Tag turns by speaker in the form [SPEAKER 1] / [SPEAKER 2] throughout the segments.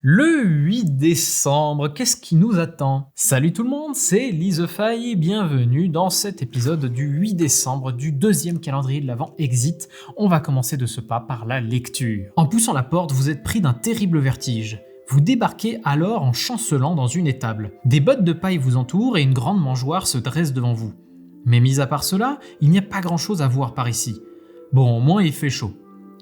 [SPEAKER 1] Le 8 décembre, qu'est-ce qui nous attend? Salut tout le monde, c'est Lizefy et bienvenue dans cet épisode du 8 décembre du deuxième calendrier de l'Avent Exit. On va commencer de ce pas par la lecture. En poussant la porte, vous êtes pris d'un terrible vertige. Vous débarquez alors en chancelant dans une étable. Des bottes de paille vous entourent et une grande mangeoire se dresse devant vous. Mais mis à part cela, il n'y a pas grand chose à voir par ici. Bon, au moins il fait chaud.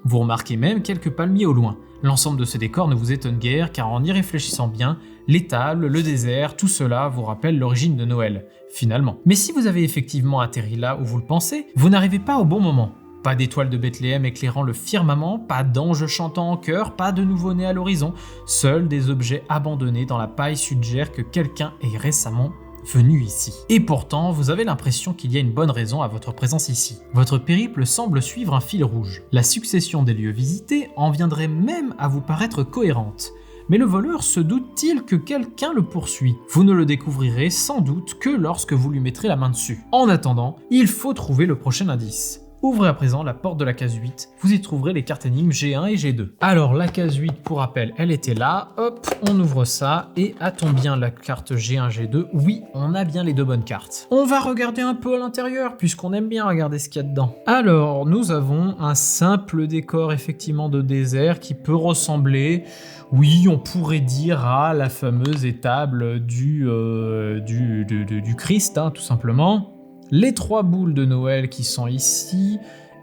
[SPEAKER 1] Vous remarquez même quelques palmiers au loin. L'ensemble de ce décor ne vous étonne guère car en y réfléchissant bien, les tables, le désert, tout cela vous rappelle l'origine de Noël, finalement. Mais si vous avez effectivement atterri là où vous le pensez, vous n'arrivez pas au bon moment. Pas d'étoiles de Bethléem éclairant le firmament, pas d'anges chantant en chœur, pas de nouveau-né à l'horizon. Seuls des objets abandonnés dans la paille suggèrent que quelqu'un est récemment venu ici. Et pourtant, vous avez l'impression qu'il y a une bonne raison à votre présence ici. Votre périple semble suivre un fil rouge. La succession des lieux visités en viendrait même à vous paraître cohérente. Mais le voleur se doute-t-il que quelqu'un le poursuit? Vous ne le découvrirez sans doute que lorsque vous lui mettrez la main dessus. En attendant, il faut trouver le prochain indice. Ouvrez à présent la porte de la case 8, vous y trouverez les cartes énigmes G1 et G2. Alors la case 8, pour rappel, elle était là, hop, on ouvre ça, et a-t-on bien la carte G1, G2? Oui, on a bien les deux bonnes cartes. On va regarder un peu à l'intérieur, puisqu'on aime bien regarder ce qu'il y a dedans. Alors, nous avons un simple décor effectivement de désert qui peut ressembler, oui, on pourrait dire à la fameuse étable du Christ, hein, tout simplement. Les 3 boules de Noël qui sont ici,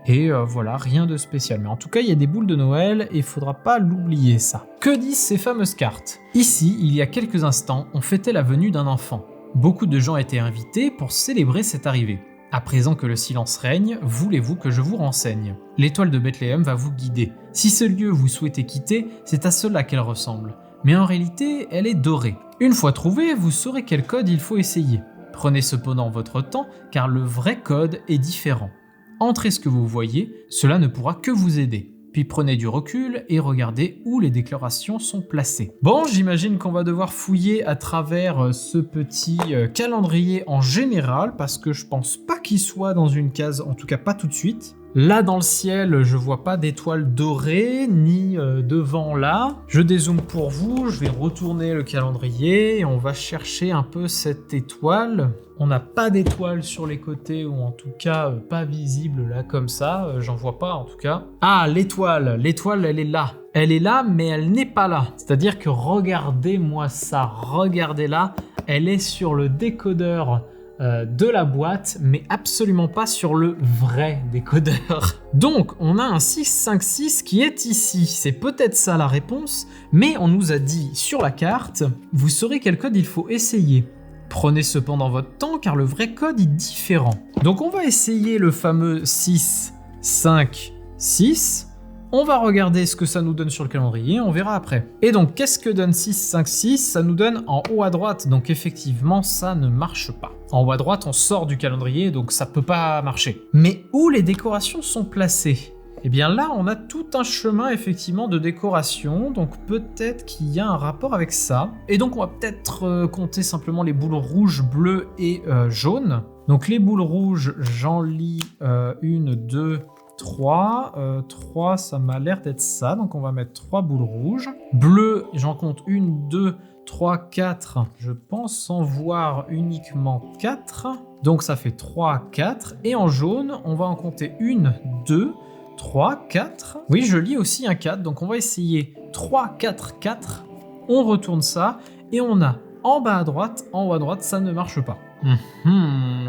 [SPEAKER 1] et voilà, rien de spécial. Mais en tout cas, il y a des boules de Noël, et il faudra pas l'oublier ça. Que disent ces fameuses cartes? Ici, il y a quelques instants, on fêtait la venue d'un enfant. Beaucoup de gens étaient invités pour célébrer cette arrivée. À présent que le silence règne, voulez-vous que je vous renseigne? L'étoile de Bethléem va vous guider. Si ce lieu vous souhaitez quitter, c'est à cela qu'elle ressemble. Mais en réalité, elle est dorée. Une fois trouvée, vous saurez quel code il faut essayer. Prenez cependant votre temps, car le vrai code est différent. Entrez ce que vous voyez, cela ne pourra que vous aider. Puis prenez du recul et regardez où les déclarations sont placées. Bon, j'imagine qu'on va devoir fouiller à travers ce petit calendrier en général, parce que je pense pas qu'il soit dans une case, en tout cas pas tout de suite. Là dans le ciel, je vois pas d'étoiles dorées, ni devant là. Je dézoome pour vous, je vais retourner le calendrier et on va chercher un peu cette étoile. On n'a pas d'étoile sur les côtés, ou en tout cas pas visible là comme ça, j'en vois pas en tout cas. Ah, l'étoile elle est là. Elle est là mais elle n'est pas là. C'est-à-dire que regardez-moi ça, regardez là, elle est sur le décodeur de la boîte, mais absolument pas sur le vrai décodeur. Donc, on a un 656 qui est ici. C'est peut-être ça la réponse, mais on nous a dit sur la carte, vous saurez quel code il faut essayer. Prenez cependant votre temps, car le vrai code est différent. Donc, on va essayer le fameux 6, 5, 6. On va regarder ce que ça nous donne sur le calendrier, on verra après. Et donc, qu'est-ce que donne 6, 5, 6? Ça nous donne en haut à droite, donc effectivement, ça ne marche pas. En haut à droite, on sort du calendrier, donc ça peut pas marcher. Mais où les décorations sont placées? Eh bien là, on a tout un chemin effectivement de décoration, donc peut-être qu'il y a un rapport avec ça. Et donc on va peut-être compter simplement les boules rouges, bleues et jaunes. Donc les boules rouges, j'en lis 1, 2... 3, 3 ça m'a l'air d'être ça, donc on va mettre 3 boules rouges. Bleu, j'en compte 1, 2, 3, 4, je pense en voir uniquement 4, donc ça fait 3, 4, et en jaune, on va en compter 1, 2, 3, 4, oui je lis aussi un 4, donc on va essayer 3, 4, 4, on retourne ça, et on a en bas à droite, en haut à droite, ça ne marche pas.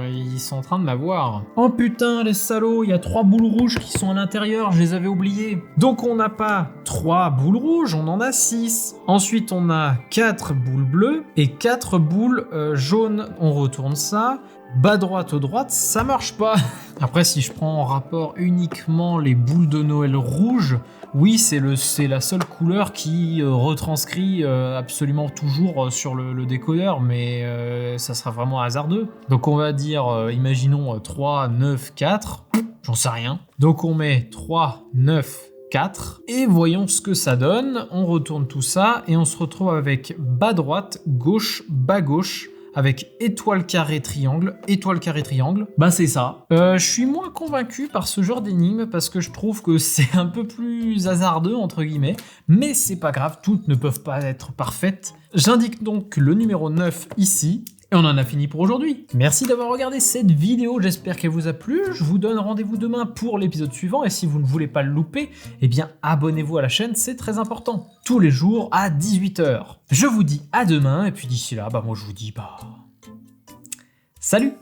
[SPEAKER 1] Ils sont en train de m'avoir. Oh putain, les salauds, il y a 3 boules rouges qui sont à l'intérieur, je les avais oubliées. Donc on n'a pas 3 boules rouges, on en a 6. Ensuite on a 4 boules bleues et 4 boules jaunes. On retourne ça. Bas droite ou droite, ça marche pas. Après, si je prends en rapport uniquement les boules de Noël rouges, oui, c'est la seule couleur qui retranscrit absolument toujours sur le décodeur, mais ça sera vraiment hasardeux. Donc on va dire, imaginons 3, 9, 4, j'en sais rien. Donc on met 3, 9, 4, et voyons ce que ça donne. On retourne tout ça, et on se retrouve avec bas droite, gauche, bas gauche, avec étoile, carré, triangle, bah c'est ça. Je suis moins convaincu par ce genre d'énigme parce que je trouve que c'est un peu plus hasardeux entre guillemets, mais c'est pas grave, toutes ne peuvent pas être parfaites. J'indique donc le numéro 9 ici. Et on en a fini pour aujourd'hui. Merci d'avoir regardé cette vidéo, j'espère qu'elle vous a plu. Je vous donne rendez-vous demain pour l'épisode suivant et si vous ne voulez pas le louper, eh bien abonnez-vous à la chaîne, c'est très important. Tous les jours à 18 h. Je vous dis à demain et puis d'ici là, moi je vous dis salut!